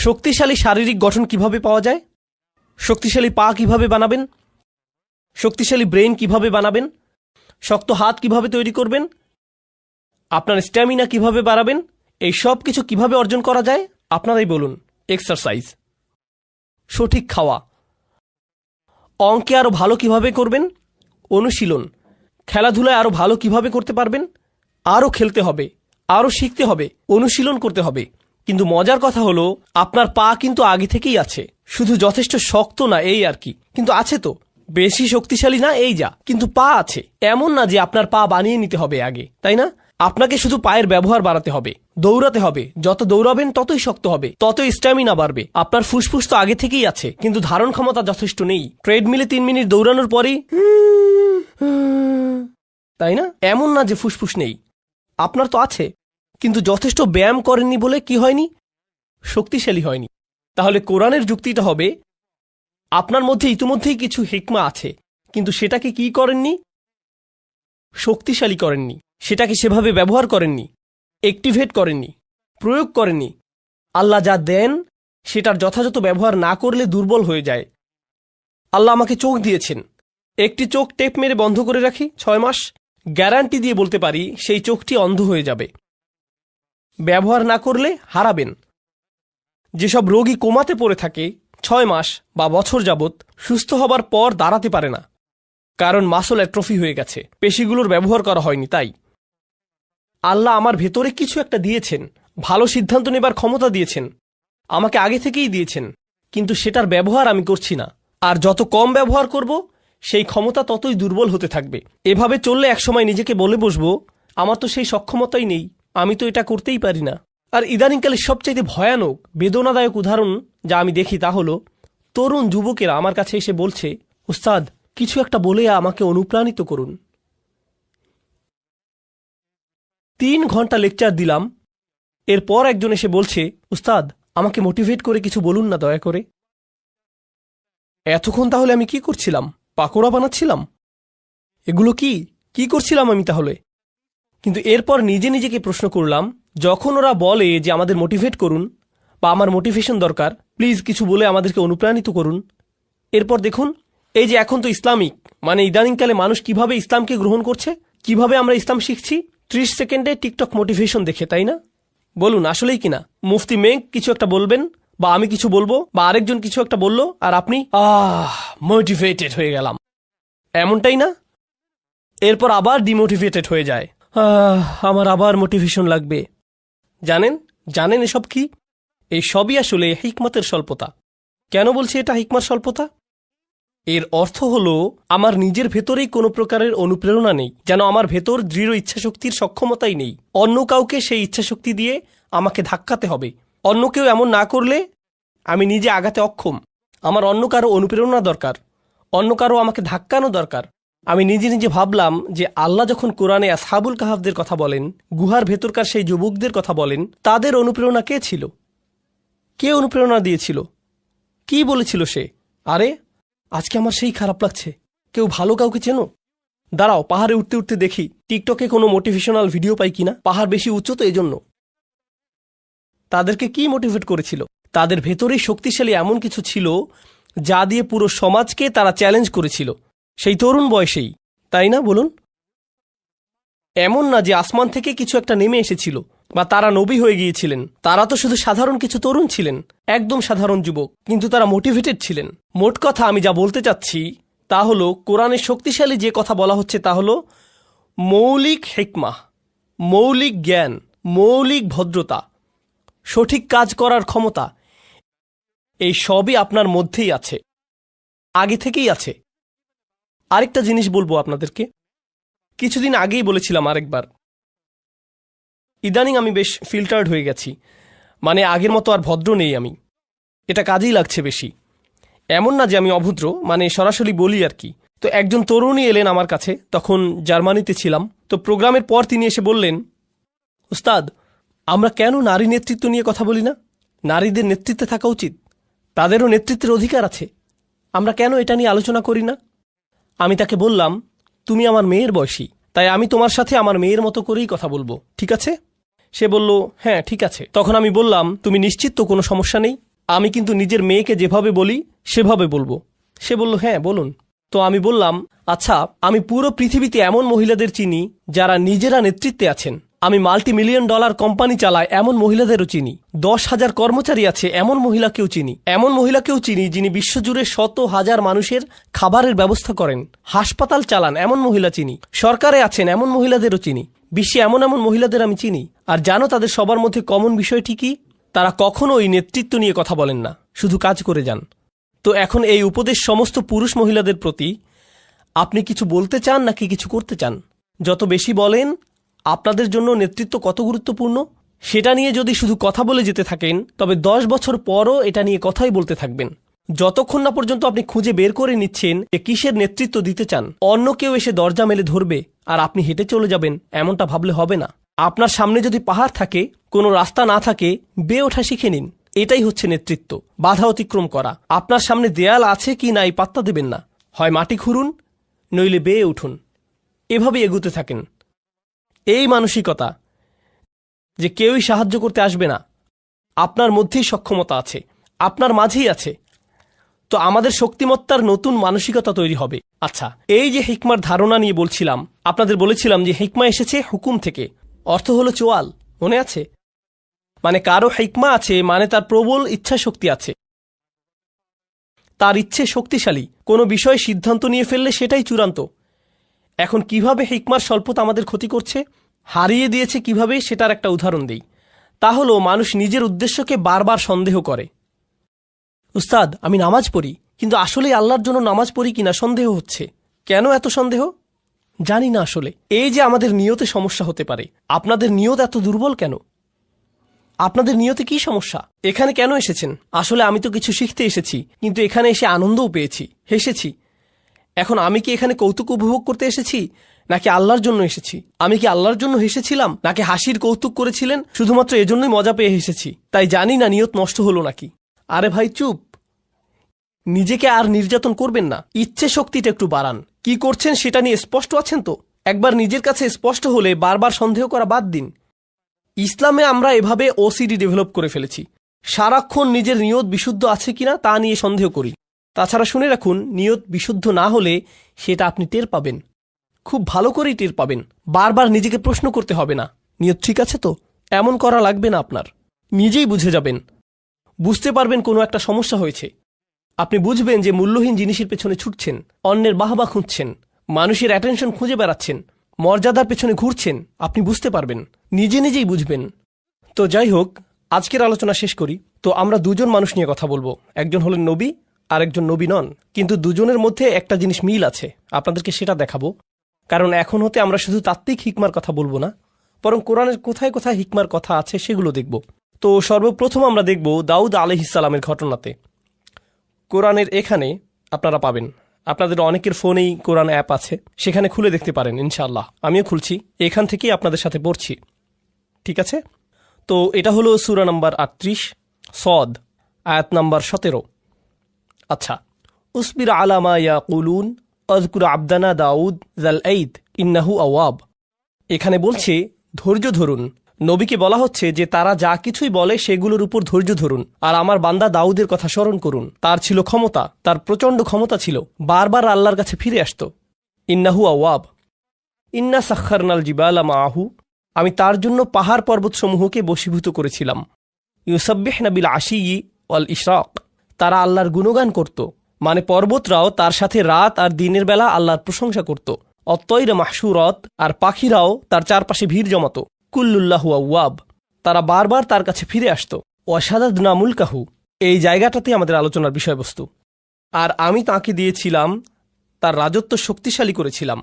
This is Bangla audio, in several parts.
শক্তিশালী শারীরিক গঠন কিভাবে পাওয়া যায়, শক্তিশালী পা কিভাবে বানাবেন, শক্তিশালী ব্রেন কিভাবে বানাবেন, শক্ত হাত কিভাবে তৈরি করবেন, আপনার স্ট্যামিনা কিভাবে বাড়াবেন, এই সব কিছু কিভাবে অর্জন করা যায় আপনারাই বলুন। এক্সারসাইজ, সঠিক খাওয়া, অঙ্কে আরও ভালো কিভাবে করবেন, অনুশীলন, খেলাধুলায় আরও ভালো কিভাবে করতে পারবেন, আরও খেলতে হবে, আরও শিখতে হবে, অনুশীলন করতে হবে। কিন্তু মজার কথা হলো আপনার পা কিন্তু আগে থেকেই আছে, শুধু যথেষ্ট শক্ত না এই আর কি, কিন্তু আছে তো, বেশি শক্তিশালী না এই যা, কিন্তু পা আছে। এমন না যে আপনার পা বানিয়ে নিতে হবে আগে, তাই না? আপনাকে শুধু পায়ের ব্যবহার বাড়াতে হবে, দৌড়াতে হবে, যত দৌড়াবেন ততই শক্ত হবে, ততই স্ট্যামিনা বাড়বে। আপনার ফুসফুস তো আগে থেকেই আছে, কিন্তু ধারণ ক্ষমতা যথেষ্ট নেই। ট্রেডমিলে 3 মিনিট দৌড়ানোর পরেই তাই না? এমন না যে ফুসফুস নেই, আপনার তো আছে, কিন্তু যথেষ্ট ব্যায়াম করেননি বলে কি হয়নি, শক্তিশালী হয়নি। তাহলে কোরআনের যুক্তিটা হবে আপনার মধ্যে ইতিমধ্যেই কিছু হিকমা আছে, কিন্তু সেটাকে কি করেননি, শক্তিশালী করেননি, সেটাকে সেভাবে ব্যবহার করেননি, অ্যাক্টিভেট করেননি, প্রয়োগ করেননি। আল্লাহ যা দেন সেটার যথাযথ ব্যবহার না করলে দুর্বল হয়ে যায়। আল্লাহ আমাকে চোখ দিয়েছেন, একটি চোখ টেপ মেরে বন্ধ করে রাখি 6 মাস, গ্যারান্টি দিয়ে বলতে পারি সেই চোখটি অন্ধ হয়ে যাবে। ব্যবহার না করলে হারাবেন। যেসব রোগী কোমাতে পড়ে থাকে 6 মাস বা বছর যাবৎ, সুস্থ হবার পর দাঁড়াতে পারে না, কারণ মাসল অ্যাট্রফি হয়ে গেছে, পেশিগুলোর ব্যবহার করা হয়নি। তাই আল্লাহ আমার ভেতরে কিছু একটা দিয়েছেন, ভালো সিদ্ধান্ত নেবার ক্ষমতা দিয়েছেন, আমাকে আগে থেকেই দিয়েছেন, কিন্তু সেটার ব্যবহার আমি করছি না। আর যত কম ব্যবহার করব সেই ক্ষমতা ততই দুর্বল হতে থাকবে। এভাবে চললে একসময় নিজেকে বলে বসবো আমার তো সেই সক্ষমতাই নেই, আমি তো এটা করতেই পারি না। আর ইদানিংকালে সবচাইতে ভয়ানক বেদনাদায়ক উদাহরণ যা আমি দেখি তা হলো তরুণ যুবকেরা আমার কাছে এসে বলছে, উস্তাদ কিছু একটা বলে আমাকে অনুপ্রাণিত করুন। 3 ঘন্টা লেকচার দিলাম, এরপর একজন এসে বলছে, উস্তাদ আমাকে মোটিভেট করে কিছু বলুন না দয়া করে। এতক্ষণ তাহলে আমি কি করছিলাম? পাকোড়া বানাচ্ছিলাম? এগুলো কি করছিলাম আমি তাহলে? কিন্তু এরপর নিজে নিজেকে প্রশ্ন করলাম, যখন ওরা বলে যে আমাদের মোটিভেট করুন বা আমার মোটিভেশন দরকার, প্লিজ কিছু বলে আমাদেরকে অনুপ্রাণিত করুন, এরপর দেখুন এই যে এখন তো ইসলামিক মানে ইদানিংকালে মানুষ কিভাবে ইসলামকে গ্রহণ করছে, কিভাবে আমরা ইসলাম শিখছি 30 সেকেন্ডে টিকটক মোটিভেশন দেখে, তাই না? বলুন আসলেই কিনা? মুফতি মেঘ কিছু একটা বলবেন বা আমি কিছু বলবো বা আরেকজন কিছু একটা বললো আর আপনি মোটিভেটেড হয়ে গেলাম, এমনটাই না? এরপর আবার ডিমোটিভেটেড হয়ে যায়, আমার আবার মোটিভেশন লাগবে। জানেন এসব কি? এই সবই আসলে হিকমতের স্বল্পতা। কেন বলছি এটা হিকমত স্বল্পতা? এর অর্থ হলো আমার নিজের ভেতরেই কোনো প্রকারের অনুপ্রেরণা নেই, যেন আমার ভেতর দৃঢ় ইচ্ছাশক্তির সক্ষমতাই নেই। অন্য কাউকে সেই ইচ্ছাশক্তি দিয়ে আমাকে ধাক্কাতে হবে। অন্য কেউ এমন না করলে আমি নিজে আগাতে অক্ষম। আমার অন্য কারো অনুপ্রেরণা দরকার, অন্য কারো আমাকে ধাক্কানো দরকার। আমি নিজে নিজে ভাবলাম যে আল্লাহ যখন কোরআনে আসহাবুল কাহাফদের কথা বলেন, গুহার ভেতরকার সেই যুবকদের কথা বলেন, তাদের অনুপ্রেরণা কে ছিল? কে অনুপ্রেরণা দিয়েছিল? কি বলেছিল সে? আরে আজকে আমার সেই খারাপ লাগছে। কেউ ভালো কাউকে চেনো? দাঁড়াও পাহাড়ে উঠতে উঠতে দেখি টিকটকে কোনো মোটিভেশনাল ভিডিও পাই কিনা। পাহাড় বেশি উচ্চ তো এজন্য। তাদেরকে কি মোটিভেট করেছিল? তাদের ভেতরেই শক্তিশালী এমন কিছু ছিল যা দিয়ে পুরো সমাজকে তারা চ্যালেঞ্জ করেছিল, সেই তরুণ বয়সেই, তাই না? বলুন। এমন না যে আসমান থেকে কিছু একটা নেমে এসেছিল বা তারা নবী হয়ে গিয়েছিলেন। তারা তো শুধু সাধারণ কিছু তরুণ ছিলেন, একদম সাধারণ যুবক, কিন্তু তারা মোটিভেটেড ছিলেন। মোট কথা আমি যা বলতে চাচ্ছি তা হলো কোরআনের শক্তিশালী যে কথা বলা হচ্ছে তা হলো মৌলিক হিকমা, মৌলিক জ্ঞান, মৌলিক ভদ্রতা, সঠিক কাজ করার ক্ষমতা, এই সবই আপনার মধ্যেই আছে, আগে থেকেই আছে। আরেকটা জিনিস বলবো আপনাদেরকে, কিছুদিন আগেই বলেছিলাম আরেকবার, ইদানিং আমি বেশ ফিল্টার্ড হয়ে গেছি, মানে আগের মতো আর ভদ্র নেই আমি, এটা কাজেই লাগছে বেশি। এমন না যে আমি অভদ্র, মানে সরাসরি বলি আর কি। তো একজন তরুণী এলেন আমার কাছে, তখন জার্মানিতে ছিলাম। তো প্রোগ্রামের পর তিনি এসে বললেন, উস্তাদ আমরা কেন নারী নেতৃত্ব নিয়ে কথা বলি না? নারীদের নেতৃত্বে থাকা উচিত, তাদেরও নেতৃত্বের অধিকার আছে, আমরা কেন এটা নিয়ে আলোচনা করি না? আমি তাকে বললাম, তুমি আমার মেয়ের বয়সী, তাই আমি তোমার সাথে আমার মেয়ের মতো করেই কথা বলবো, ঠিক আছে? সে বলল, হ্যাঁ ঠিক আছে। তখন আমি বললাম, তুমি নিশ্চিত তো কোনো সমস্যা নেই? আমি কিন্তু নিজের মেয়েকে যেভাবে বলি সেভাবে বলবো। সে বলল, হ্যাঁ বলুন। তো আমি বললাম, আচ্ছা, আমি পুরো পৃথিবীতে এমন মহিলাদের চিনি যারা নিজেরা নেতৃত্বে আছেন। আমি $multi-million কোম্পানি চালাই এমন মহিলাদেরও চিনি। 10,000 কর্মচারী আছে এমন মহিলাকেও চিনি। এমন মহিলাকেও চিনি যিনি বিশ্বজুড়ে শত হাজার মানুষের খাবারের ব্যবস্থা করেন। হাসপাতাল চালান এমন মহিলা চিনি। সরকারে আছেন এমন মহিলাদেরও চিনি। বিশ্বে এমন এমন মহিলাদের আমি চিনি। আর জানো তাদের সবার মধ্যে কমন বিষয়টি কি? তারা কখনোই নেতৃত্ব নিয়ে কথা বলেন না, শুধু কাজ করে যান। তো এখন এই উপদেশ সমস্ত পুরুষ মহিলাদের প্রতি, আপনি কিছু বলতে চান নাকি কিছু করতে চান? যত বেশি বলেন আপনাদের জন্য নেতৃত্ব কত গুরুত্বপূর্ণ সেটা নিয়ে যদি শুধু কথা বলে যেতে থাকেন, তবে 10 বছর পরও এটা নিয়ে কথাই বলতে থাকবেন, যতক্ষণ না পর্যন্ত আপনি খুঁজে বের করে নিচ্ছেন যে কিসের নেতৃত্ব দিতে চান। অন্য কেউ এসে দরজা মেলে ধরবে আর আপনি হেঁটে চলে যাবেন, এমনটা ভাবলে হবে না। আপনার সামনে যদি পাহাড় থাকে, কোনো রাস্তা না থাকে, বেয়ে ওঠা শিখে নিন। এটাই হচ্ছে নেতৃত্ব, বাধা অতিক্রম করা। আপনার সামনে দেয়াল আছে কি নাই পাত্তা দেবেন না, হয় মাটি খুঁড়ুন নইলে বেয়ে উঠুন, এভাবেই এগুতে থাকেন। এই মানসিকতা যে কেউই সাহায্য করতে আসবে না, আপনার মধ্যেই সক্ষমতা আছে, আপনার মাঝেই আছে। তো আমাদের শক্তিমত্তার নতুন মানসিকতা তৈরি হবে। আচ্ছা, এই যে হিকমার ধারণা নিয়ে বলছিলাম, আপনাদের বলেছিলাম যে হিকমা এসেছে হুকুম থেকে, অর্থ হলো চোয়াল, মনে আছে? মানে কারো হিকমা আছে মানে তার প্রবল ইচ্ছা শক্তি আছে, তার ইচ্ছে শক্তিশালী। কোনো বিষয়ে সিদ্ধান্ত নিয়ে ফেললে সেটাই চূড়ান্ত। এখন কিভাবে হিকমার স্বল্পতা আমাদের ক্ষতি করছে, হারিয়ে দিয়েছে কিভাবে, সেটার একটা উদাহরণ দেই। তা হলো মানুষ নিজের উদ্দেশ্যকে বারবার সন্দেহ করে। উস্তাদ, আমি নামাজ পড়ি, কিন্তু আসলে আল্লাহর জন্য নামাজ পড়ি কিনা সন্দেহ হচ্ছে। কেন এত সন্দেহ? জানি না আসলে। এই যে আমাদের নিয়তে সমস্যা হতে পারে। আপনাদের নিয়ত এত দুর্বল কেন? আপনাদের নিয়তে কি সমস্যা? এখানে কেন এসেছেন? আসলে আমি তো কিছু শিখতে এসেছি, কিন্তু এখানে এসে আনন্দও পেয়েছি, হেসেছি। এখন আমি কি এখানে কৌতুক উপভোগ করতে এসেছি নাকি আল্লাহর জন্য এসেছি? আমি কি আল্লাহর জন্য হেসেছিলাম নাকি হাসির কৌতুক করেছিলেন শুধুমাত্র এজন্যই মজা পেয়ে হেসেছি? তাই জানি না নিয়ত নষ্ট হলো নাকি। আরে ভাই চুপ, নিজেকে আর নির্যাতন করবেন না, ইচ্ছে শক্তিটা একটু বাড়ান। কি করছেন সেটা নিয়ে স্পষ্ট আছেন তো? একবার নিজের কাছে স্পষ্ট হলে বারবার সন্দেহ করা বাদ দিন। ইসলামে আমরা এভাবে ওসিডি ডেভেলপ করে ফেলেছি, সারাক্ষণ নিজের নিয়ত বিশুদ্ধ আছে কিনা তা নিয়ে সন্দেহ করি। তাছাড়া শুনে রাখুন, নিয়ত বিশুদ্ধ না হলে সেটা আপনি টের পাবেন, খুব ভালো করেই টের পাবেন। বারবার নিজেকে প্রশ্ন করতে হবে না, নিয়ত ঠিক আছে তো? এমন করা লাগবে না আপনার, নিজেই বুঝে যাবেন। বুঝতে পারবেন কোনো একটা সমস্যা হয়েছে। আপনি বুঝবেন যে মূল্যহীন জিনিসের পেছনে ছুটছেন, অন্যের বাহবা খুঁজছেন, মানুষের অ্যাটেনশন খুঁজে বেড়াচ্ছেন, মর্যাদার পেছনে ঘুরছেন। আপনি বুঝতে পারবেন, নিজে নিজেই বুঝবেন। তো যাই হোক, আজকের আলোচনা শেষ করি। তো আমরা দুজন মানুষ নিয়ে কথা বলবো, একজন হলেন নবী আর একজন নবী নন, কিন্তু দুজনের মধ্যে একটা জিনিস মিল আছে, আপনাদেরকে সেটা দেখাবো। কারণ এখন হতে আমরা শুধু তাত্ত্বিক হিকমার কথা বলবো না, বরং কোরআনের কোথায় কোথায় হিকমার কথা আছে সেগুলো দেখব। তো সর্বপ্রথম আমরা দেখব দাউদ আলাইহিস সালামের ঘটনাতে। কোরআনের এখানে আপনারা পাবেন, আপনাদের অনেকের ফোনেই কোরআন অ্যাপ আছে, সেখানে খুলে দেখতে পারেন ইনশাআল্লাহ। আমিও খুলছি, এখান থেকেই আপনাদের সাথে পড়ছি, ঠিক আছে? তো এটা হলো সূরা নাম্বার 38 সদ, আয়াত নাম্বার 17। আচ্ছা, উসবির আলা মা ইয়াকুলুন আযকুর আবদানা দাউদ যাল আইদ ইন্নাহু আওয়াব। এখানে বলছে ধৈর্য ধরুন। নবীকে বলা হচ্ছে যে তারা যা কিছুই বলে সেগুলোর উপর ধৈর্য ধরুন, আর আমার বান্দা দাউদের কথা স্মরণ করুন। তার ছিল ক্ষমতা, তার প্রচণ্ড ক্ষমতা ছিল, বারবার আল্লাহর কাছে ফিরে আসত। ইন্নাহু আওয়াব। ইন্না সাখখারনাল জিবালা মাআহু, আমি তার জন্য পাহাড় পর্বতসমূহকে বশীভূত করেছিলাম। ইউসাব্বিহনা বিল আশিয়্যি ওয়াল ইশরাক, তারা আল্লাহর গুণগান করত, মানে পর্বতরাও তার সাথে রাত আর দিনের বেলা আল্লাহর প্রশংসা করত। অত্তয়রা মাহশুরত, আর পাখিরাও তার চারপাশে ভিড় জমাত। কুল্লুল্লাহু আওয়াব, তারা বারবার তার কাছে ফিরে আসত। ওয়াশাদাদনা মুলকাহু, এই জায়গাটাতে আমাদের আলোচনার বিষয়বস্তু। আর আমি তাকে দিয়েছিলাম, তার রাজত্ব শক্তিশালী করেছিলাম।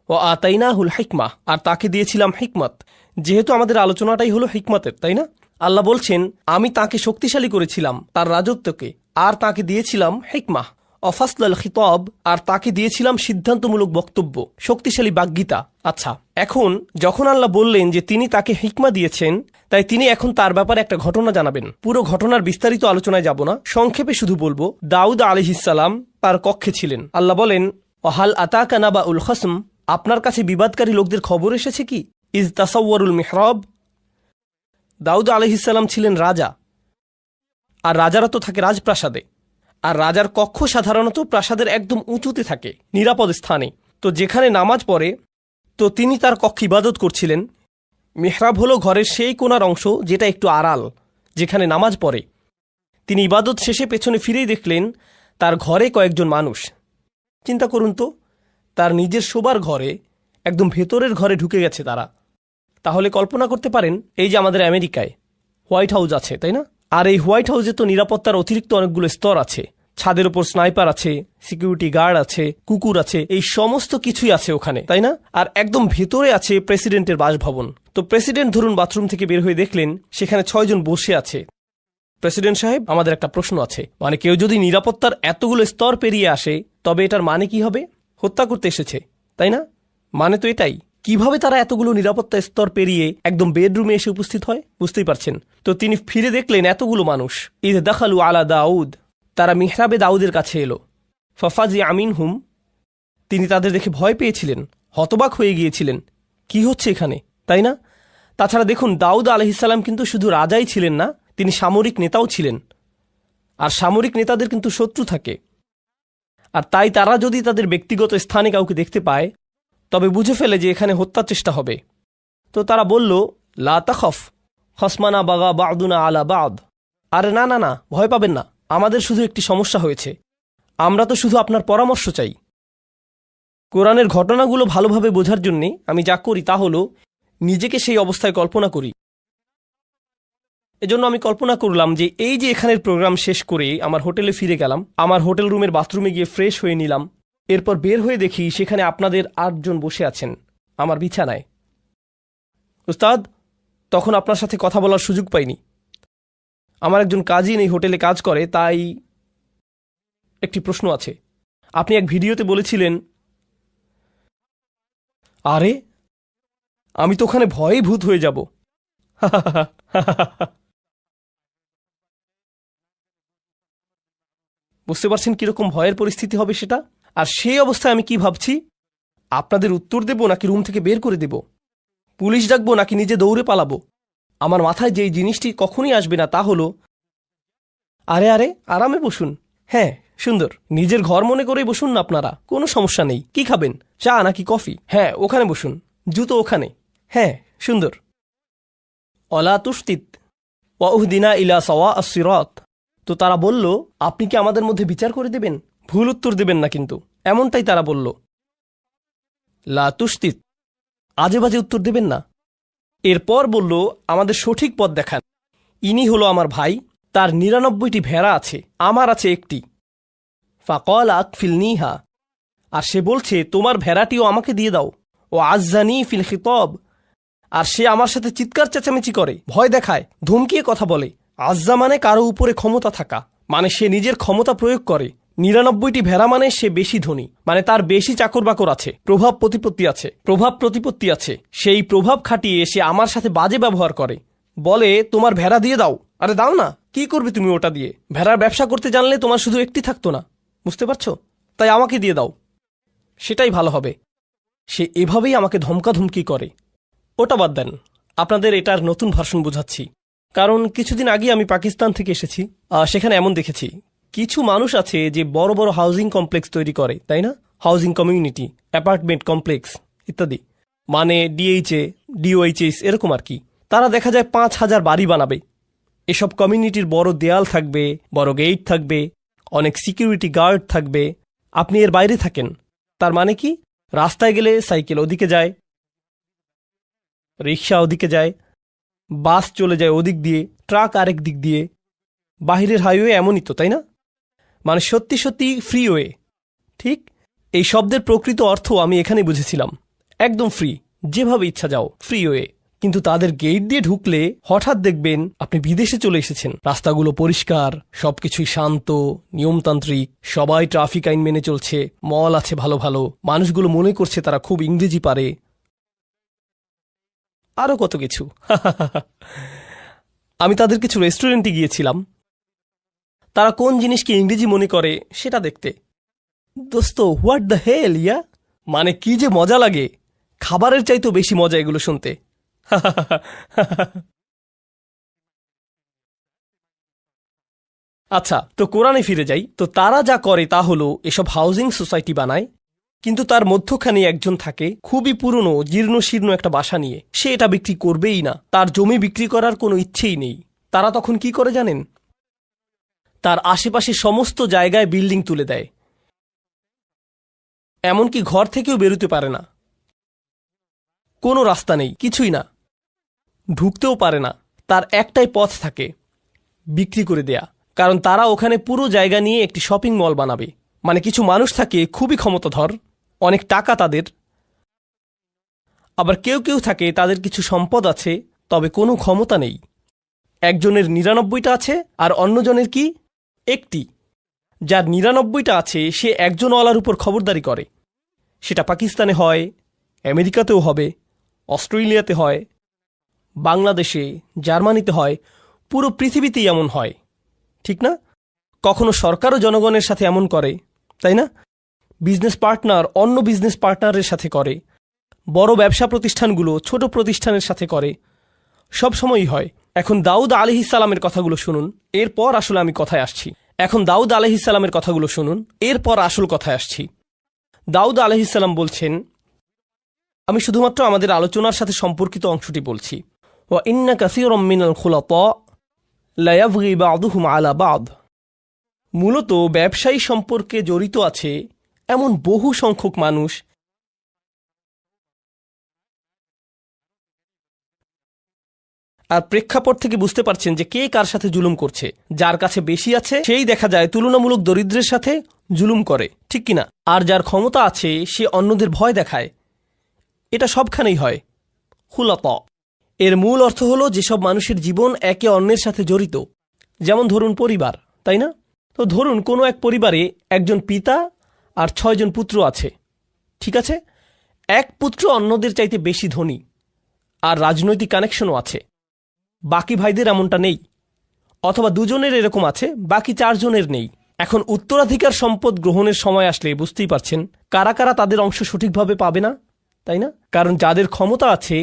ও আতাইনাহুল হিকমা, আর তাকে দিয়েছিলাম হিকমত। যেহেতু আমাদের আলোচনাটাই হলো হিকমতের, তাই না? আল্লাহ বলছেন আমি তাকে শক্তিশালী করেছিলাম, তার রাজত্বকে, আর তাকে দিয়েছিলাম হিকমা। অফাসলাল খিতাব, আর তাকে দিয়েছিলাম সিদ্ধান্তমূলক বক্তব্য, শক্তিশালী বাগ্মিতা। আচ্ছা, এখন যখন আল্লাহ বললেন যে তিনি তাকে হিকমা দিয়েছেন, তাই তিনি এখন তার ব্যাপারে একটা ঘটনা জানাবেন। পুরো ঘটনার বিস্তারিত আলোচনায় যাব না, সংক্ষেপে শুধু বলবো দাউদ আলাইহিস সালাম তার কক্ষে ছিলেন। আল্লাহ বলেন ওয়াহাল আতাকা নাবাউল খসম, আপনার কাছে বিবাদকারী লোকদের খবর এসেছে কি? ইজ তাসাওয়ারুল মিহরাব, দাউদ আলাইহিস সালাম ছিলেন রাজা, আর রাজারা তো থাকে রাজপ্রাসাদে, আর রাজার কক্ষ সাধারণত প্রাসাদের একদম উঁচুতে থাকে, নিরাপদ স্থানে। তো যেখানে নামাজ পড়ে, তো তিনি তার কক্ষে ইবাদত করছিলেন। মেহরাব হলো ঘরের সেই কোণার অংশ যেটা একটু আড়াল, যেখানে নামাজ পড়ে। তিনি ইবাদত শেষে পেছনে ফিরেই দেখলেন তার ঘরে কয়েকজন মানুষ। চিন্তা করুন তো, তার নিজের শোবার ঘরে, একদম ভেতরের ঘরে ঢুকে গেছে তারা। তাহলে কল্পনা করতে পারেন, এই যে আমাদের আমেরিকায় হোয়াইট হাউস আছে, তাই না? আর এই হোয়াইট হাউসে তো নিরাপত্তার অতিরিক্ত অনেকগুলো স্তর আছে। ছাদের উপর স্নাইপার আছে, সিকিউরিটি গার্ড আছে, কুকুর আছে, এই সমস্ত কিছুই আছে ওখানে, তাই না? আর একদম ভেতরে আছে প্রেসিডেন্টের বাসভবন। তো প্রেসিডেন্ট ধরুন বাথরুম থেকে বের হয়ে দেখলেন সেখানে 6 জন বসে আছে। প্রেসিডেন্ট সাহেব, আমাদের একটা প্রশ্ন আছে, মানে কেউ যদি নিরাপত্তার এতগুলো স্তর পেরিয়ে আসে, তবে এটার মানে কি হবে? হত্যা করতে এসেছে, তাই না? মানে তো এটাই। কিভাবে তারা এতগুলো নিরাপত্তা স্তর পেরিয়ে একদম বেডরুমে এসে উপস্থিত হয়, বুঝতেই পারছেন। তো তিনি ফিরে দেখলেন এতগুলো মানুষ। ইদ দাখালু আলা দাউদ, তারা মিহরাবে দাউদের কাছে এলো। ফাফাজি আমিন হুম, তিনি তাদের দেখে ভয় পেয়েছিলেন, হতবাক হয়ে গিয়েছিলেন, কি হচ্ছে এখানে, তাই না? তাছাড়া দেখুন, দাউদ আলাইহিসসালাম কিন্তু শুধু রাজাই ছিলেন না, তিনি সামরিক নেতাও ছিলেন। আর সামরিক নেতাদের কিন্তু শত্রু থাকে। আর তাই তারা যদি তাদের ব্যক্তিগত স্থানে কাউকে দেখতে পায়, তবে বুঝে ফেলে যে এখানে হত্যার চেষ্টা হবে। তো তারা বলল, লা তাখফ খসমানা বাগা বাদুনা আলা বাদ। আরে না না না, ভয় পাবেন না, আমাদের শুধু একটি সমস্যা হয়েছে, আমরা তো শুধু আপনার পরামর্শ চাই। কোরআনের ঘটনাগুলো ভালোভাবে বোঝার জন্যে আমি যা করি তা হলো নিজেকে সেই অবস্থায় কল্পনা করি। এজন্য আমি কল্পনা করলাম যে এই যে এখানের প্রোগ্রাম শেষ করে আমার হোটেলে ফিরে গেলাম, আমার হোটেল রুমের বাথরুমে গিয়ে ফ্রেশ হয়ে নিলাম, এরপর বের হয়ে দেখি সেখানে আপনাদের 8 জন বসে আছেন আমার বিছানায়। উস্তাদ, তখন আপনার সাথে কথা বলার সুযোগ পাইনি। আমার একজন কাজিন এই হোটেলে কাজ করে, তাই একটি প্রশ্ন আছে। আপনি এক ভিডিওতে বলেছিলেন, আরে আমি তো ওখানে ভয়ে ভূত হয়ে যাব। বুঝতে পারছেন কিরকম ভয়ের পরিস্থিতি হবে সেটা? আর সেই অবস্থায় আমি কি ভাবছি, আপনাদের উত্তর দেব নাকি রুম থেকে বের করে দেব, পুলিশ ডাকবো নাকি নিজে দৌড়ে পালাবো। আমার মাথায় যেই জিনিসটি কখনই আসবে না তা হলো, আরে আরে আরামে বসুন, হ্যাঁ সুন্দর, নিজের ঘর মনে করেই বসুন না আপনারা, কোনো সমস্যা নেই। কি খাবেন, চা নাকি কফি? হ্যাঁ ওখানে বসুন, জুতো ওখানে, হ্যাঁ সুন্দর। অলা তুস্তিত ওয়াউহদিনা ইলা সাওয়া আস-সিরাত। তো তারা বলল, আপনি কি আমাদের মধ্যে বিচার করে দেবেন? ভুল উত্তর দেবেন না কিন্তু, এমনটাই তারা বলল। লা তুস্তিত, আজে বাজে উত্তর দেবেন না। এরপর বলল, আমাদের সঠিক পথ দেখান। ইনি হলো আমার ভাই, তার 99টি ভেড়া আছে, আমার আছে একটি। ফাকল আকফিলনিহা, আর সে বলছে তোমার ভেড়াটিও আমাকে দিয়ে দাও। ও আজ্জানি ফিল খিতব, আর সে আমার সাথে চিৎকার চেঁচামেচি করে, ভয় দেখায়, ধমকিয়ে কথা বলে। আজ্জা মানে কারো উপরে ক্ষমতা থাকা, মানে সে নিজের ক্ষমতা প্রয়োগ করে। 99টি ভেড়া মানে সে বেশি ধনী, মানে তার বেশি চাকর বাকর আছে, প্রভাব প্রতিপত্তি আছে। সেই প্রভাব খাটিয়ে সে আমার সাথে বাজে ব্যবহার করে, বলে তোমার ভেড়া দিয়ে দাও। আরে দাও না, কি করবে তুমি ওটা দিয়ে? ভেড়ার ব্যবসা করতে জানলে তোমার শুধু একটি থাকতো না, বুঝতে পারছো? তাই আমাকে দিয়ে দাও, সেটাই ভালো হবে। সে এভাবেই আমাকে ধমকাধমকি করে। ওটা বাদ দেন, আপনাদের এটার নতুন ভার্সন বোঝাচ্ছি। কারণ কিছুদিন আগে আমি পাকিস্তান থেকে এসেছি, সেখানে এমন দেখেছি কিছু মানুষ আছে যে বড় বড় হাউজিং কমপ্লেক্স তৈরি করে, তাই না? হাউজিং কমিউনিটি, অ্যাপার্টমেন্ট কমপ্লেক্স ইত্যাদি, মানে ডিএইচএ, ডিওএইচএস এরকম আর কি। তারা দেখা যায় 5,000 বাড়ি বানাবে। এসব কমিউনিটির বড় দেয়াল থাকবে, বড় গেট থাকবে, অনেক সিকিউরিটি গার্ড থাকবে। আপনি এর বাইরে থাকেন, তার মানে কি, রাস্তায় গেলে সাইকেল ওদিকে যায়, রিক্সা ওদিকে যায়, বাস চলে যায় ওদিক দিয়ে, ট্রাক আরেক দিক দিয়ে। বাহিরের হাইওয়ে এমনই তো, তাই না? মানে সত্যি সত্যি ফ্রিওয়ে। ঠিক এই শব্দের প্রকৃত অর্থ আমি এখানে বুঝেছিলাম, একদম ফ্রি, যেভাবে ইচ্ছা যাও, ফ্রিওয়ে। কিন্তু তাদের গেট দিয়ে ঢুকলে হঠাৎ দেখবেন আপনি বিদেশে চলে এসেছেন। রাস্তাগুলো পরিষ্কার, সবকিছুই শান্ত, নিয়মতান্ত্রিক, সবাই ট্রাফিক আইন মেনে চলছে, মল আছে ভালো ভালো, মানুষগুলো মনে করছে তারা খুব ইংরেজি পারে, আরও কত কিছু। আমি তাদের কিছু রেস্টুরেন্টে গিয়েছিলাম, তারা কোন জিনিসকে ইংরেজি মনে করে সেটা দেখতে। দোস্ত, হোয়াট দ্য হেল ইয়া, মানে কি যে মজা লাগে, খাবারের চাইতেও বেশি মজা এগুলো শুনতে। আচ্ছা, তো কোরআনে ফিরে যাই। তো তারা যা করে তা হলো এসব হাউজিং সোসাইটি বানায়, কিন্তু তার মধ্যখানে একজন থাকে খুবই পুরনো জীর্ণ শীর্ণ একটা বাসা নিয়ে। সে এটা বিক্রি করবেই না, তার জমি বিক্রি করার কোনো ইচ্ছেই নেই। তারা তখন কি করে জানেন? তার আশেপাশে সমস্ত জায়গায় বিল্ডিং তুলে দেয়, এমনকি ঘর থেকেও বেরোতে পারে না, কোনো রাস্তা নেই, কিছুই না, ঢুকতেও পারে না। তার একটাই পথ থাকে, বিক্রি করে দেয়া। কারণ তারা ওখানে পুরো জায়গা নিয়ে একটি শপিং মল বানাবে। মানে কিছু মানুষ থাকে খুবই ক্ষমতাধর, অনেক টাকা তাদের, আবার কেউ কেউ থাকে তাদের কিছু সম্পদ আছে তবে কোনো ক্ষমতা নেই। একজনের ৯৯টা আছে আর অন্যজনের কি একটি। যার ৯৯টা আছে সে একজন ওয়ালার উপর খবরদারি করে। সেটা পাকিস্তানে হয়, আমেরিকাতেও হবে, অস্ট্রেলিয়াতে হয়, বাংলাদেশে, জার্মানিতে হয়, পুরো পৃথিবীতেই এমন হয়, ঠিক না? কখনো সরকারও জনগণের সাথে এমন করে, তাই না? বিজনেস পার্টনার অন্য বিজনেস পার্টনারের সাথে করে, বড় ব্যবসা প্রতিষ্ঠানগুলো ছোট প্রতিষ্ঠানের সাথে করে, সব সময়ই হয়। এখন দাউদ আলাইহিসসালামের কথাগুলো শুনুন, এরপর আসলে আমি কথায় আসছি। এখন দাউদ আলাইহিসসালামের কথাগুলো শুনুন, এরপর আসল কথায় আসছি। দাউদ আলাইহিসসালাম বলছেন, আমি শুধুমাত্র আমাদের আলোচনার সাথে সম্পর্কিত অংশটি বলছি। ওয়া ইন্না কাসীরাম মিনাল খুলাতা লা ইয়াবগি বা'দুহুম আলা বা'দ। মূলত ব্যবসায়ী সম্পর্কে জড়িত আছে এমন বহু সংখ্যক মানুষ আর প্রেক্ষাপট থেকে বুঝতে পারছেন যে কে কার সাথে জুলুম করছে। যার কাছে বেশি আছে সেই দেখা যায় তুলনামূলক দরিদ্রের সাথে জুলুম করে, ঠিক কিনা? আর যার ক্ষমতা আছে সে অন্যদের ভয় দেখায়। এটা সবখানেই হয়। খুলাতা এর মূল অর্থ হলো যেসব মানুষের জীবন একে অন্যের সাথে জড়িত। যেমন ধরুন পরিবার, তাই না? তো ধরুন কোনো এক পরিবারে একজন পিতা আর ৬ জন পুত্র আছে, ঠিক আছে? এক পুত্র অন্যদের চাইতে বেশি ধনী আর রাজনৈতিক কানেকশনও আছে, বাকি ভাইদের এমনটা নেই। অথবা দুজনের এরকম আছে, বাকি ৪ জনের নেই। এখন উত্তরাধিকার সম্পদ গ্রহণের সময় আসলে বুঝতেই পারছেন কারা কারা তাদের অংশ সঠিকভাবে পাবে না, তাই না? কারণ যাদের ক্ষমতা আছে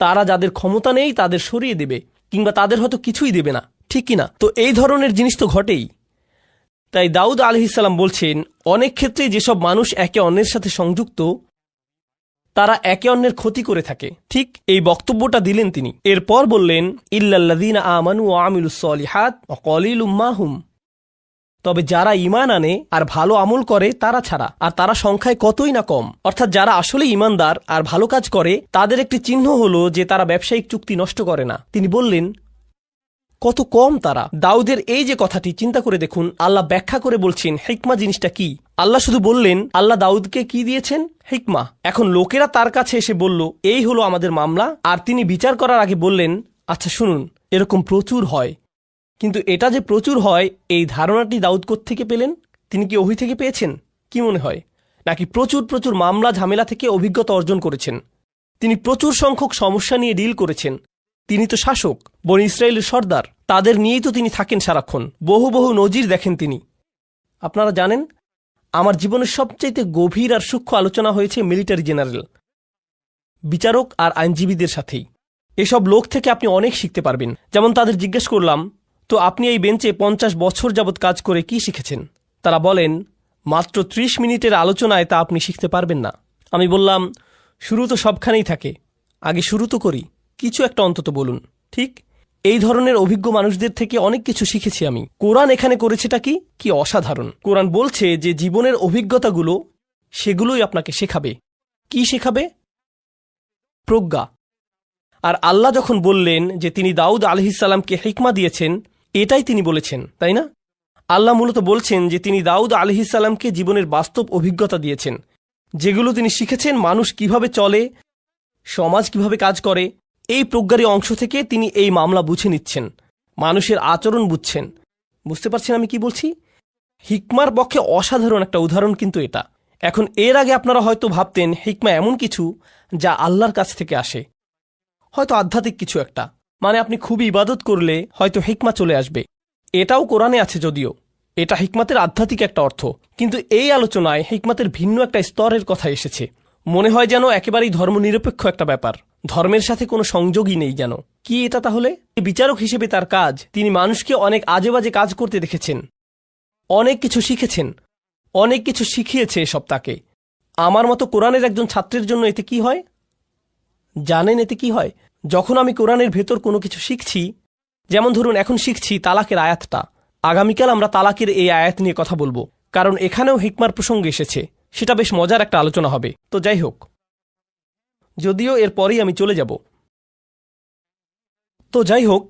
তারা যাদের ক্ষমতা নেই তাদের সরিয়ে দেবে, কিংবা তাদের হয়তো কিছুই দেবে না, ঠিক কিনা? তো এই ধরনের জিনিস তো ঘটেই। তাই দাউদ আলাইহিসসালাম বলছেন, অনেক ক্ষেত্রে যেসব মানুষ একে অন্যের সাথে সংযুক্ত তারা একে অন্যের ক্ষতি করে থাকে। ঠিক এই বক্তব্যটা দিলেন তিনি। এরপর বললেন, ইল্লাল্লাযীনা আমানু ওয়া আমিলুস সলিহাত ওয়া কলিলুম মা হুম। তবে যারা ঈমান আনে আর ভালো আমল করে তারা ছাড়া, আর তারা সংখ্যায় কতই না কম। অর্থাৎ যারা আসলে ঈমানদার আর ভালো কাজ করে তাদের একটি চিহ্ন হলো যে তারা ব্যবসায়িক চুক্তি নষ্ট করে না। তিনি বললেন কত কম তারা। দাউদের এই যে কথাটি চিন্তা করে দেখুন, আল্লাহ ব্যাখ্যা করে বলছেন হিকমা জিনিসটা কি। আল্লাহ শুধু বললেন, আল্লাহ দাউদকে কি দিয়েছেন? হিকমা। এখন লোকেরা তার কাছে এসে বলল, এই হলো আমাদের মামলা, আর তিনি বিচার করার আগে বললেন, আচ্ছা শুনুন, এরকম প্রচুর হয়। কিন্তু এটা যে প্রচুর হয় এই ধারণাটি দাউদ কোত্থেকে পেলেন? তিনি কি ওহী থেকে পেয়েছেন? কি মনে হয়? নাকি প্রচুর প্রচুর মামলা ঝামেলা থেকে অভিজ্ঞতা অর্জন করেছেন? তিনি প্রচুর সংখ্যক সমস্যা নিয়ে ডিল করেছেন। তিনি তো শাসক, বনি ইসরায়েলের সর্দার, তাদের নিয়েই তো তিনি থাকেন সারাক্ষণ। বহু বহু নজির দেখেন তিনি। আপনারা জানেন, আমার জীবনের সবচাইতে গভীর আর সূক্ষ্ম আলোচনা হয়েছে মিলিটারি জেনারেল, বিচারক আর আইনজীবীদের সাথেই। এসব লোক থেকে আপনি অনেক শিখতে পারবেন। যেমন তাদের জিজ্ঞেস করলাম, তো আপনি এই বেঞ্চে ৫০ বছর যাবৎ কাজ করে কি শিখেছেন? তারা বলেন, মাত্র ৩০ মিনিটের আলোচনায় তা আপনি শিখতে পারবেন না। আমি বললাম, শুরু তো সবখানেই থাকে, আগে শুরু তো করি, কিছু একটা অন্তত বলুন। ঠিক এই ধরনের অভিজ্ঞ মানুষদের থেকে অনেক কিছু শিখেছি আমি। কোরআন এখানে করেছেটা কি অসাধারণ। কোরআন বলছে যে জীবনের অভিজ্ঞতাগুলো সেগুলোই আপনাকে শেখাবে। কি শেখাবে? প্রজ্ঞা। আর আল্লাহ যখন বললেন যে তিনি দাউদ আলাইহিসসালামকে হিকমা দিয়েছেন, এটাই তিনি বলেছেন, তাই না? আল্লাহ মূলত বলছেন যে তিনি দাউদ আলাইহিসসালামকে জীবনের বাস্তব অভিজ্ঞতা দিয়েছেন, যেগুলো তিনি শিখেছেন মানুষ কিভাবে চলে, সমাজ কিভাবে কাজ করে। এই প্রজ্ঞারই অংশ থেকে তিনি এই মামলা বুঝে নিচ্ছেন, মানুষের আচরণ বুঝছেন। বুঝতে পারছেন আমি কি বলছি? হিকমার পক্ষে অসাধারণ একটা উদাহরণ কিন্তু এটা। এখন এর আগে আপনারা হয়তো ভাবতেন হিকমা এমন কিছু যা আল্লাহর কাছ থেকে আসে, হয়তো আধ্যাত্মিক কিছু একটা, মানে আপনি খুবই ইবাদত করলে হয়তো হিকমা চলে আসবে। এটাও কোরআনে আছে যদিও, এটা হিকমাতের আধ্যাত্মিক একটা অর্থ। কিন্তু এই আলোচনায় হিকমাতের ভিন্ন একটা স্তরের কথা এসেছে। মনে হয় যেন একেবারেই ধর্মনিরপেক্ষ একটা ব্যাপার। ধর্মের সাথে কোনো সংযোগই নেই যেন। কি এটা তাহলে? বিচারক হিসেবে তার কাজ, তিনি মানুষকে অনেক আজেবাজে কাজ করতে দেখেছেন, অনেক কিছু শিখেছেন, অনেক কিছু শিখিয়েছে এসব তাকে। আমার মতো কোরআনের একজন ছাত্রের জন্য এতে কি হয় জানেন? এতে কি হয়, যখন আমি কোরআনের ভেতর কোনো কিছু শিখছি, যেমন ধরুন এখন শিখছি তালাকের আয়াতটা, আগামীকাল আমরা তালাকের এই আয়াত নিয়ে কথা বলবো, কারণ এখানেও হিকমার প্রসঙ্গ এসেছে। সেটা বেশ মজার একটা আলোচনা হবে। তো যাই হোক, যদিও এরপরেই আমি চলে যাব। তো যাই হোক,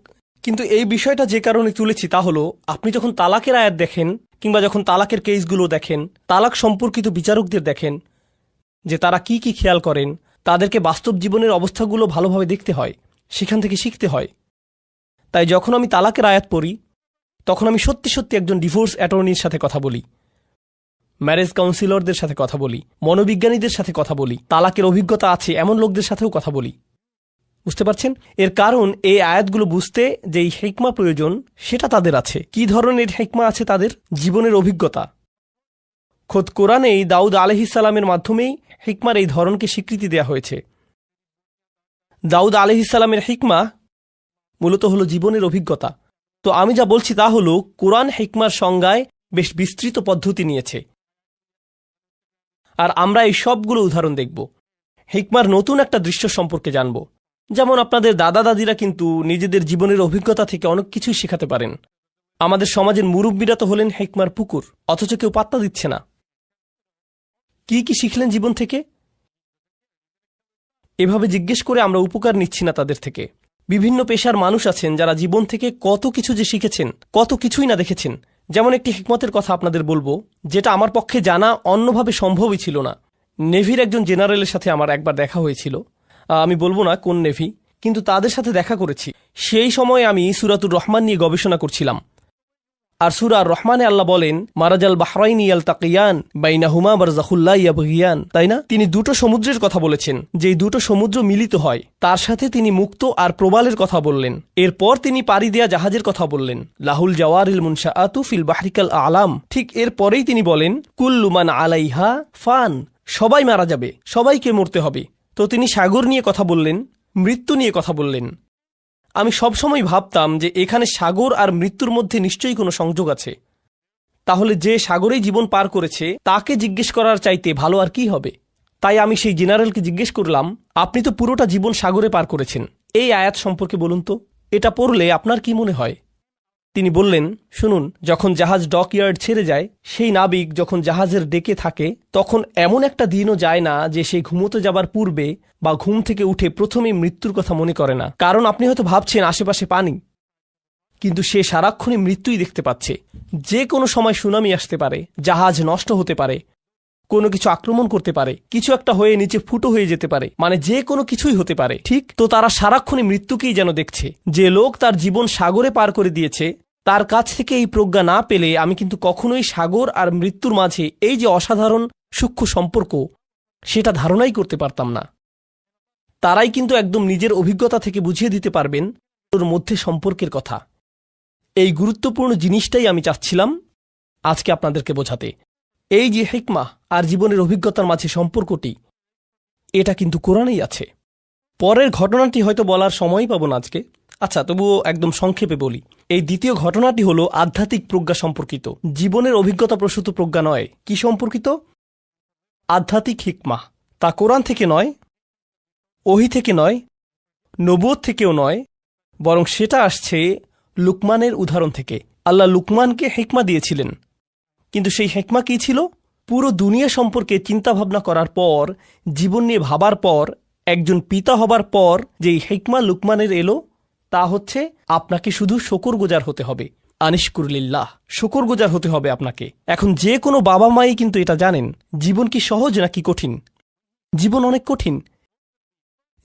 কিন্তু এই বিষয়টা যে কারণে তুলেছি তা হলো, আপনি যখন তালাকের আয়াত দেখেন কিংবা যখন তালাকের কেসগুলো দেখেন, তালাক সম্পর্কিত বিচারকদের দেখেন যে তারা কি কি খেয়াল করেন, তাদেরকে বাস্তব জীবনের অবস্থাগুলো ভালোভাবে দেখতে হয়, সেখান থেকে শিখতে হয়। তাই যখন আমি তালাকের আয়াত পড়ি, তখন আমি সত্যি সত্যি একজন ডিভোর্স অ্যাটর্নির সাথে কথা বলি, ম্যারেজ কাউন্সিলরদের সাথে কথা বলি, মনোবিজ্ঞানীদের সাথে কথা বলি, তালাকের অভিজ্ঞতা আছে এমন লোকদের সাথেও কথা বলি। বুঝতে পারছেন? এর কারণ এই আয়াতগুলো বুঝতে যেই হিকমা প্রয়োজন সেটা তাদের আছে। কি ধরনের হিকমা আছে তাদের? জীবনের অভিজ্ঞতা। খোদ কোরআনেই দাউদ আলাইহিসসালামের মাধ্যমেই হিকমার এই ধরনকে স্বীকৃতি দেয়া হয়েছে। দাউদ আলাইহিসসালামের হিকমা মূলত হলো জীবনের অভিজ্ঞতা। তো আমি যা বলছি তা হলো, কোরআন হিকমার সংজ্ঞায় বেশ বিস্তৃত পদ্ধতি নিয়েছে, আর আমরা এই সবগুলো উদাহরণ দেখব। হিকমার নতুন একটা দৃশ্য সম্পর্কে জানব। যেমন আপনাদের দাদা দাদিরা কিন্তু নিজেদের জীবনের অভিজ্ঞতা থেকে অনেক কিছুই শেখাতে পারেন। আমাদের সমাজের মুরব্বীরা তো হলেন হিকমার পুকুর, অথচ কেউ পাত্তা দিচ্ছে না। কি কি শিখলেন জীবন থেকে? এভাবে জিজ্ঞেস করে আমরা উপকার নিচ্ছি না তাদের থেকে। বিভিন্ন পেশার মানুষ আছেন যারা জীবন থেকে কত কিছু যে শিখেছেন, কত কিছুই না দেখেছেন। যেমন একটি হিকমতের কথা আপনাদের বলবো, যেটা আমার পক্ষে জানা অন্যভাবে সম্ভবই ছিল না। নেভির একজন জেনারেলের সাথে আমার একবার দেখা হয়েছিল। আমি বলবো না কোন নেভি, কিন্তু তাদের সাথে দেখা করেছি। সেই সময় আমি সূরাতুর রহমান নিয়ে গবেষণা করছিলাম। আর সূরা রহমানে আল্লাহ বলেন, মারাজাল বাহরাইনি ইয়ালতাকিয়ান বাইনাহুমা বারযাখুল লা ইয়াবগিয়ান, তাই না? তিনি দুটো সমুদ্রের কথা বলেছেন, যেই দুটো সমুদ্র মিলিত হয়। তার সাথে তিনি মুক্ত আর প্রবালের কথা বললেন। এরপর তিনি পাড়ি দেয়া জাহাজের কথা বললেন, লাহুল জাওয়ারিল মুনশাআতু ফিল বাহরিকাল আলাম। ঠিক এরপরেই তিনি বলেন, কুল্লু মান আলাইহা ফান, সবাই মারা যাবে, সবাইকে মরতে হবে। তো তিনি সাগর নিয়ে কথা বললেন, মৃত্যু নিয়ে কথা বললেন। আমি সবসময় ভাবতাম যে এখানে সাগর আর মৃত্যুর মধ্যে নিশ্চয়ই কোনো সংযোগ আছে। তাহলে যে সাগরেই জীবন পার করেছে তাকে জিজ্ঞেস করার চাইতে ভালো আর কি হবে? তাই আমি সেই জেনারেলকে জিজ্ঞেস করলাম, আপনি তো পুরোটা জীবন সাগরে পার করেছেন, এই আয়াত সম্পর্কে বলুন তো, এটা পড়লে আপনার কি মনে হয়? তিনি বললেন, শুনুন, যখন জাহাজ ডকইয়ার্ড ছেড়ে যায়, সেই নাবিক যখন জাহাজের ডেকে থাকে, তখন এমন একটা দিনও যায় না যে সে ঘুমোতে যাবার পূর্বে বা ঘুম থেকে উঠে প্রথমেই মৃত্যুর কথা মনে করে না। কারণ আপনি হয়তো ভাবছেন আশেপাশে পানি, কিন্তু সে সারাক্ষণই মৃত্যুই দেখতে পাচ্ছে। যে কোনো সময় সুনামি আসতে পারে, জাহাজ নষ্ট হতে পারে, কোনো কিছু আক্রমণ করতে পারে, কিছু একটা হয়ে নিচে ফুটো হয়ে যেতে পারে, মানে যে কোনো কিছুই হতে পারে। ঠিক তো তারা সারাক্ষণই মৃত্যুকেই যেন দেখছে। যে লোক তার জীবন সাগরে পার করে দিয়েছে, তার কাছ থেকে এই প্রজ্ঞা না পেলে আমি কিন্তু কখনোই সাগর আর মৃত্যুর মাঝে এই যে অসাধারণ সূক্ষ্ম সম্পর্ক, সেটা ধারণাই করতে পারতাম না। তারাই কিন্তু একদম নিজের অভিজ্ঞতা থেকে বুঝিয়ে দিতে পারবেন ওর মধ্যে সম্পর্কের কথা। এই গুরুত্বপূর্ণ জিনিসটাই আমি চাচ্ছিলাম আজকে আপনাদেরকে বোঝাতে। এই যে হিকমা আর জীবনের অভিজ্ঞতার মাঝে সম্পর্কটি, এটা কিন্তু কোরআনেই আছে। পরের ঘটনাটি হয়তো বলার সময়ই পাবো না আজকে। আচ্ছা, তবুও একদম সংক্ষেপে বলি। এই দ্বিতীয় ঘটনাটি হলো আধ্যাত্মিক প্রজ্ঞা সম্পর্কিত, জীবনের অভিজ্ঞতা প্রসূত প্রজ্ঞা নয়। কি সম্পর্কিত? আধ্যাত্মিক হিকমা। তা কোরআন থেকে নয়, ওহী থেকে নয়, নবুয়ত থেকেও নয়, বরং সেটা আসছে লুকমানের উদাহরণ থেকে। আল্লাহ লুকমানকে হিকমা দিয়েছিলেন, কিন্তু সেই হিকমা কী ছিল? পুরো দুনিয়া সম্পর্কে চিন্তাভাবনা করার পর, জীবন নিয়ে ভাবার পর, একজন পিতা হবার পর যেই হিকমা লুকমানের এলো, তা হচ্ছে আপনাকে শুধু শুকরগুজার হতে হবে। আনিশকুরলিল্লাহ, শুকরগুজার হতে হবে আপনাকে। এখন যে কোনো বাবা মাই কিন্তু এটা জানেন জীবন কি সহজ নাকি কঠিন। জীবন অনেক কঠিন।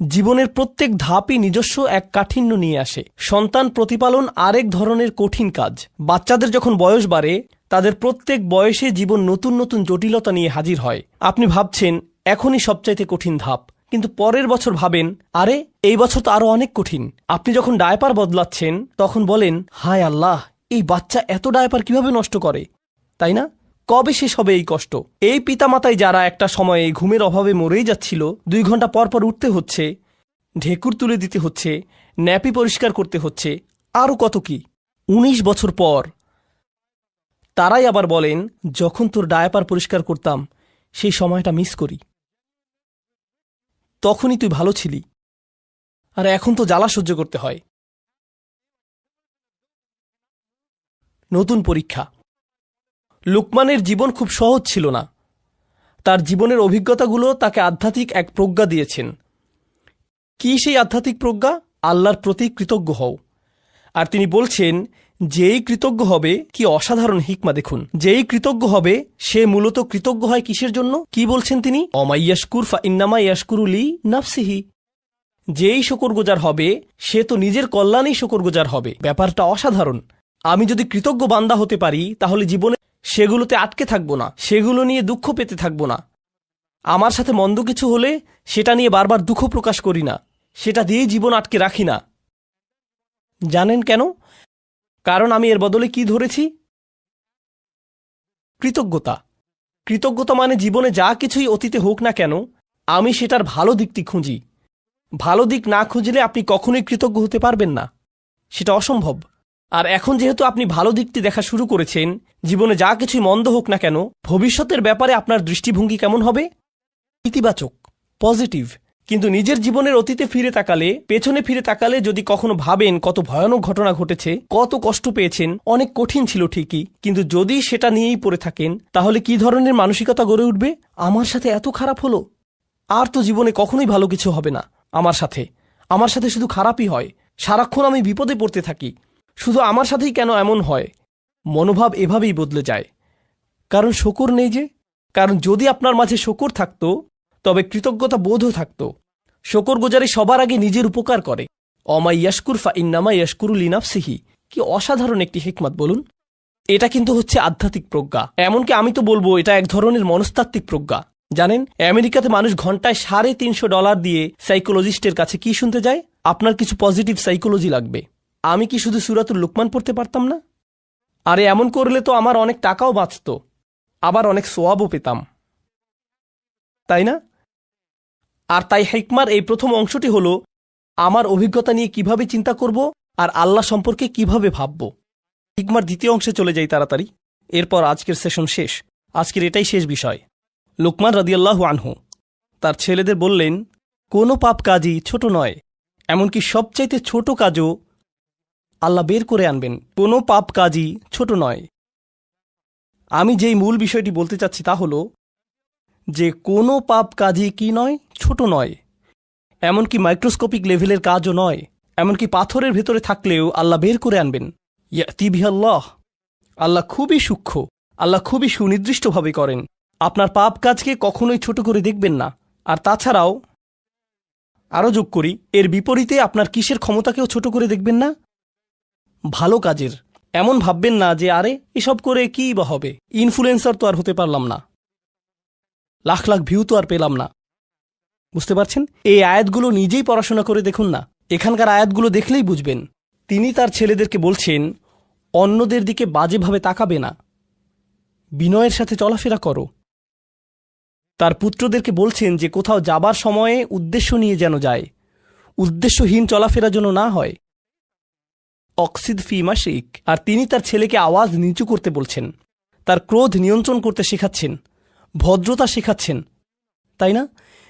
জীবনের প্রত্যেক ধাপই নিজস্ব এক কাঠিন্য নিয়ে আসে। সন্তান প্রতিপালন আরেক ধরনের কঠিন কাজ। বাচ্চাদের যখন বয়স বাড়ে, তাদের প্রত্যেক বয়সে জীবন নতুন নতুন জটিলতা নিয়ে হাজির হয়। আপনি ভাবছেন এখনই সবচাইতে কঠিন ধাপ, কিন্তু পরের বছর ভাবেন, আরে এই বছর তো আরো অনেক কঠিন। আপনি যখন ডায়পার বদলাচ্ছেন, তখন বলেন, হায় আল্লাহ, এই বাচ্চা এত ডায়পার কিভাবে নষ্ট করে, তাই না? কবে শেষ হবে এই কষ্ট? এই পিতামাতাই যারা একটা সময়ে ঘুমের অভাবে মরেই যাচ্ছিল, 2 ঘন্টা পর পর উঠতে হচ্ছে, ঢেকুর তুলে দিতে হচ্ছে, ন্যাপি পরিষ্কার করতে হচ্ছে, আরও কত কি। ১৯ বছর পর তারাই আবার বলেন, যখন তোর ডায়াপার পরিষ্কার করতাম সেই সময়টা মিস করি, তখনই তুই ভালো ছিলি, আর এখন তো জ্বালা সহ্য করতে হয়। নতুন পরীক্ষা। লুকমানের জীবন খুব সহজ ছিল না। তার জীবনের অভিজ্ঞতাগুলো তাকে আধ্যাত্মিক এক প্রজ্ঞা দিয়েছেন। কি সেই আধ্যাত্মিক প্রজ্ঞা? আল্লাহর প্রতি কৃতজ্ঞ হও। আর তিনি বলছেন, যেই কৃতজ্ঞ হবে, কি অসাধারণ হিকমা দেখুন, যেই কৃতজ্ঞ হবে সে মূলত কৃতজ্ঞ হয় কিসের জন্য? কি বলছেন তিনি? অমাইয়াশকুর ফা ইন্নামা ইয়াশকুরুলি নাফসিহি। যেই শকরগুজার হবে সে তো নিজের কল্যাণেই শকরগুজার হবে। ব্যাপারটা অসাধারণ। আমি যদি কৃতজ্ঞ বান্দা হতে পারি তাহলে জীবনে সেগুলোতে আটকে থাকব না, সেগুলো নিয়ে দুঃখ পেতে থাকব না। আমার সাথে মন্দ কিছু হলে সেটা নিয়ে বারবার দুঃখ প্রকাশ করি না, সেটা দিয়েই জীবন আটকে রাখি না। জানেন কেন? কারণ আমি এর বদলে কি ধরেছি? কৃতজ্ঞতা। কৃতজ্ঞতা মানে জীবনে যা কিছুই অতীতে হোক না কেন, আমি সেটার ভালো দিকটি খুঁজি। ভালো দিক না খুঁজলে আপনি কখনোই কৃতজ্ঞ হতে পারবেন না, সেটা অসম্ভব। আর এখন যেহেতু আপনি ভালো দিকটি দেখা শুরু করেছেন, জীবনে যা কিছুই মন্দ হোক না কেন, ভবিষ্যতের ব্যাপারে আপনার দৃষ্টিভঙ্গি কেমন হবে? ইতিবাচক, পজিটিভ। কিন্তু নিজের জীবনের অতীতে ফিরে তাকালে, পেছনে ফিরে তাকালে যদি কখনো ভাবেন কত ভয়ানক ঘটনা ঘটেছে, কত কষ্ট পেয়েছেন, অনেক কঠিন ছিল ঠিকই, কিন্তু যদি সেটা নিয়েই পড়ে থাকেন, তাহলে কি ধরনের মানসিকতা গড়ে উঠবে? আমার সাথে এত খারাপ হলো, আর তো জীবনে কখনোই ভালো কিছু হবে না। আমার সাথে শুধু খারাপই হয়, সারাক্ষণ আমি বিপদে পড়তে থাকি, শুধু আমার সাথেই কেন এমন হয়? মনোভাব এভাবেই বদলে যায়। কারণ শকর নেই যে। কারণ যদি আপনার মাঝে শকর থাকতো, তবে কৃতজ্ঞতা বোধও থাকতো। শকরগুজারি সবার আগে নিজের উপকার করে। অমা ইয়াশকুর ফা ইন্নামা ইয়াশকুরু লিনাফসিহি। কি অসাধারণ একটি হিকমত বলুন। এটা কিন্তু হচ্ছে আধ্যাত্মিক প্রজ্ঞা। এমনকি আমি তো বলবো এটা এক ধরনের মনস্তাত্ত্বিক প্রজ্ঞা। জানেন, আমেরিকাতে মানুষ ঘন্টায় $350 দিয়ে সাইকোলজিস্টের কাছে কি শুনতে যায়? আপনার কিছু পজিটিভ সাইকোলজি লাগবে। আমি কি শুধু সূরাতুল লুকমান পড়তে পারতাম না? আরে এমন করলে তো আমার অনেক টাকাও বাঁচত, আবার অনেক সোয়াবও পেতাম, তাই না? আর তাই হিকমার এই প্রথম অংশটি হলো আমার অভিজ্ঞতা নিয়ে কিভাবে চিন্তা করব আর আল্লাহ সম্পর্কে কিভাবে ভাবব। হিকমার দ্বিতীয় অংশে চলে যাই তাড়াতাড়ি, এরপর আজকের সেশন শেষ। আজকের এটাই শেষ বিষয়। লুকমান রাদিয়াল্লাহু আনহু তার ছেলেদের বললেন, কোনো পাপ কাজই ছোট নয়, এমনকি সবচাইতে ছোট কাজও আল্লাহ বের করে আনবেন। কোনো পাপ কাজই ছোট নয়। আমি যেই মূল বিষয়টি বলতে চাচ্ছি তা হলো যে কোনো পাপ কাজই কি নয়, ছোট নয়, এমনকি মাইক্রোস্কোপিক লেভেলের কাজও নয়, এমনকি পাথরের ভেতরে থাকলেও আল্লাহ বের করে আনবেন। ইয়াতি বিহাল্লাহ। আল্লাহ খুবই সূক্ষ্ম, আল্লাহ খুবই সুনির্দিষ্টভাবে করেন। আপনার পাপ কাজকে কখনোই ছোট করে দেখবেন না। আর তাছাড়াও আরও যোগ করি, এর বিপরীতে আপনার কিসের ক্ষমতাকেও ছোট করে দেখবেন না? ভালো কাজের। এমন ভাববেন না যে আরে এসব করে কী বা হবে, ইনফ্লুয়েন্সার তো আর হতে পারলাম না, লাখ লাখ ভিউ তো আর পেলাম না। বুঝতে পারছেন? এই আয়াতগুলো নিজেই পড়াশোনা করে দেখুন না, এখানকার আয়াতগুলো দেখলেই বুঝবেন। তিনি তার ছেলেদেরকে বলছেন, অন্যদের দিকে বাজেভাবে তাকাবে না, বিনয়ের সাথে চলাফেরা করো। তার পুত্রদেরকে বলছেন যে কোথাও যাবার সময়ে উদ্দেশ্য নিয়ে যেন যায়, উদ্দেশ্যহীন চলাফেরা যেন না হয়। অক্সিদ ফি মাশিক। আর তিনি তার ছেলেকে আওয়াজ নিচু করতে বলছেন, তার ক্রোধ নিয়ন্ত্রণ করতে শেখাচ্ছেন, ভদ্রতা শেখাচ্ছেন, তাই না?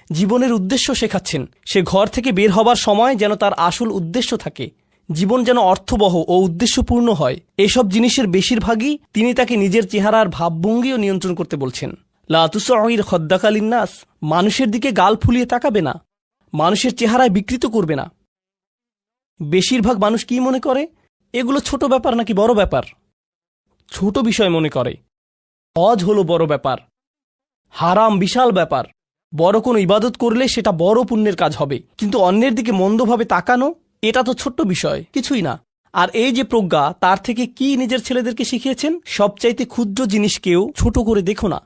জীবনের উদ্দেশ্য শেখাচ্ছেন। সে ঘর থেকে বের হবার সময় যেন তার আসল উদ্দেশ্য থাকে, জীবন যেন অর্থবহ ও উদ্দেশ্যপূর্ণ হয়। এসব জিনিসের বেশিরভাগই তিনি তাকে নিজের চেহারার ভাবভঙ্গিও নিয়ন্ত্রণ করতে বলছেন। লা তুসঈর খদ্দাকা লিন্নাস। মানুষের দিকে গাল ফুলিয়ে তাকাবে না, মানুষের চেহারায় বিকৃত করবে না। বেশিরভাগ মানুষ কি মনে করে? এগুলো ছোট ব্যাপার নাকি বড় ব্যাপার? ছোট বিষয় মনে করে। হজ হলো বড় ব্যাপার, হারাম বিশাল ব্যাপার। বড় কোনো ইবাদত করলে সেটা বড় পুণ্যের কাজ হবে, কিন্তু অন্যের দিকে মন্দভাবে তাকানো এটা তো ছোট্ট বিষয়, কিছুই না। আর এই যে প্রজ্ঞা, তার থেকে কি নিজের ছেলেদেরকে শিখিয়েছেন? সবচাইতে ক্ষুদ্র জিনিসকেও ছোট করে দেখো না।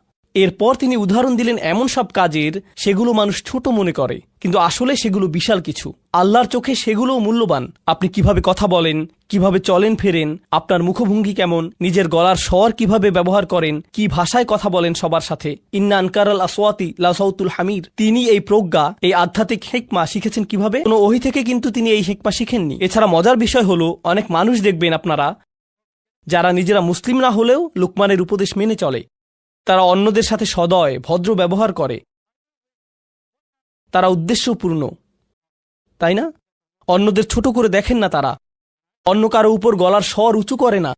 এরপর তিনি উদাহরণ দিলেন এমন সব কাজের সেগুলো মানুষ ছোট মনে করে, কিন্তু আসলে সেগুলো বিশাল কিছু। আল্লাহর চোখে সেগুলোও মূল্যবান। আপনি কিভাবে কথা বলেন, কিভাবে চলেন ফেরেন, আপনার মুখভঙ্গি কেমন, নিজের গলার স্বর কিভাবে ব্যবহার করেন, কি ভাষায় কথা বলেন সবার সাথে। ইন্না আনকারাল আসওয়াতি লাসাউতুল হামির। তিনি এই প্রজ্ঞা, এই আধ্যাত্মিক হিকমা শিখেছেন কিভাবে? কোনো ওহী থেকে কিন্তু তিনি এই হিকমা শিখেননি। এছাড়া মজার বিষয় হলো, অনেক মানুষ দেখবেন আপনারা যারা নিজেরা মুসলিম না হলেও লুকমানের উপদেশ মেনে চলে। তারা অন্যদের সাথে সদয় ভদ্র ব্যবহার করে, তারা উদ্দেশ্যপূর্ণ, তাই না? অন্যদের ছোট করে দেখেন না, তারা অন্য কারো উপর গলার স্বর উঁচু করে না।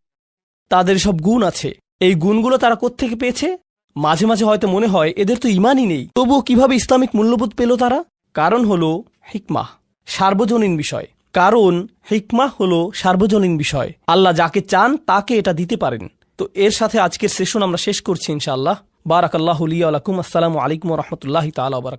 তাদের সব গুণ আছে। এই গুণগুলো তারা কোত্থেকে পেয়েছে? মাঝে মাঝে হয়তো মনে হয় এদের তো ইমানই নেই, তবুও কিভাবে ইসলামিক মূল্যবোধ পেল তারা? কারণ হলো হিকমাহ, সার্বজনীন বিষয়। কারণ হিকমাহ হলো সার্বজনীন বিষয়। আল্লাহ যাকে চান তাকে এটা দিতে পারেন। তো এর সাথে আজকের সেশন আমরা শেষ করছি ইনশাআল্লাহ। বারাকাল্লাহু লি ওয়া লাকুম। আসসালামু আলাইকুম ওয়া রাহমাতুল্লাহি তাআলা ওয়া বারাকাতুহু।